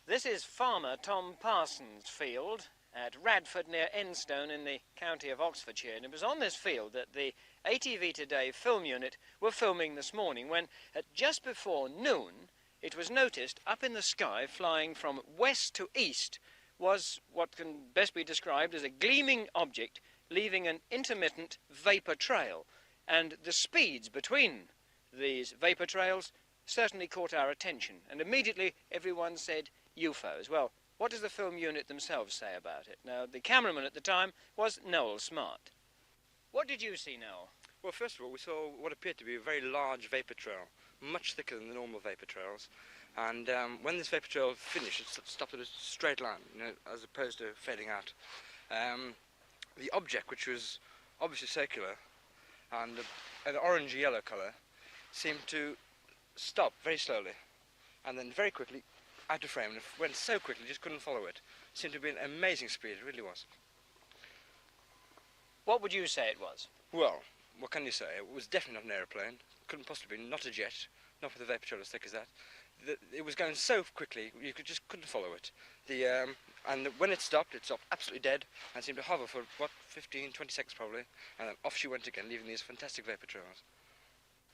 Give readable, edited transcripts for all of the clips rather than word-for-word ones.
This is farmer Tom Parsons' field at Radford near Enstone in the county of Oxfordshire, and it was on this field that the ATV Today film unit were filming this morning when at just before noon it was noticed up in the sky flying from west to east was what can best be described as a gleaming object leaving an intermittent vapour trail, and the speeds between these vapour trails certainly caught our attention, and immediately everyone said UFOs. Well, what does the film unit themselves say about it? Now, the cameraman at the time was Noel Smart. What did you see, Noel? Well, first of all, we saw what appeared to be a very large vapour trail, much thicker than the normal vapour trails. And when this vapour trail finished, it stopped at a straight line, as opposed to fading out. The object, which was obviously circular and an orange-yellow colour, seemed to stop very slowly and then very quickly out of frame, and it went so quickly you just couldn't follow it. It seemed to be an amazing speed, it really was. What would you say it was? Well, what can you say? It was definitely not an aeroplane, couldn't possibly be, not a jet, not with a vapour trail as thick as that. It was going so quickly you just couldn't follow it. And when it stopped absolutely dead and seemed to hover for, what, 15, 20 seconds probably, and then off she went again, leaving these fantastic vapour trails.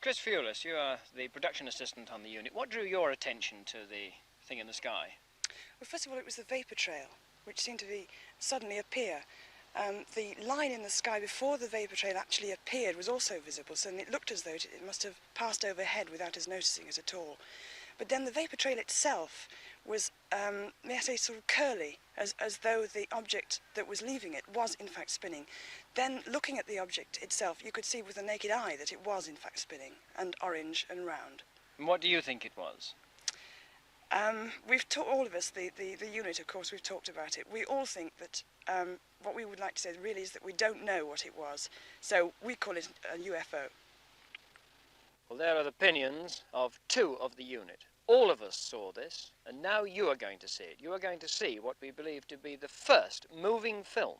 Chris Fewless, you are the production assistant on the unit. What drew your attention to the thing in the sky? Well, first of all, it was the vapour trail, which seemed to suddenly appear. The line in the sky before the vapour trail actually appeared was also visible, so it looked as though it must have passed overhead without us noticing it at all. But then the vapour trail itself was, may I say, sort of curly, as though the object that was leaving it was in fact spinning. Then, looking at the object itself, you could see with the naked eye that it was in fact spinning, and orange and round. And what do you think it was? We've all of us, the unit, of course, we've talked about it. We all think that what we would like to say really is that we don't know what it was, so we call it a UFO. Well, there are the opinions of two of the unit. All of us saw this, and now you are going to see it. You are going to see what we believe to be the first moving film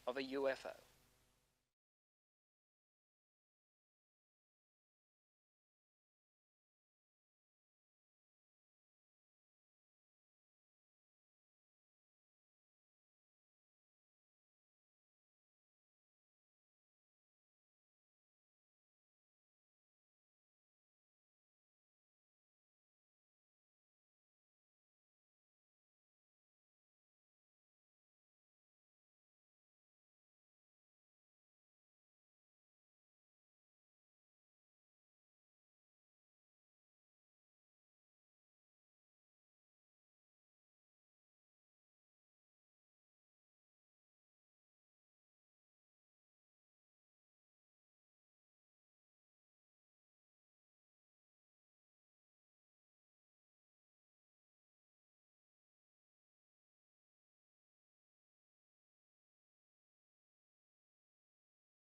of a UFO.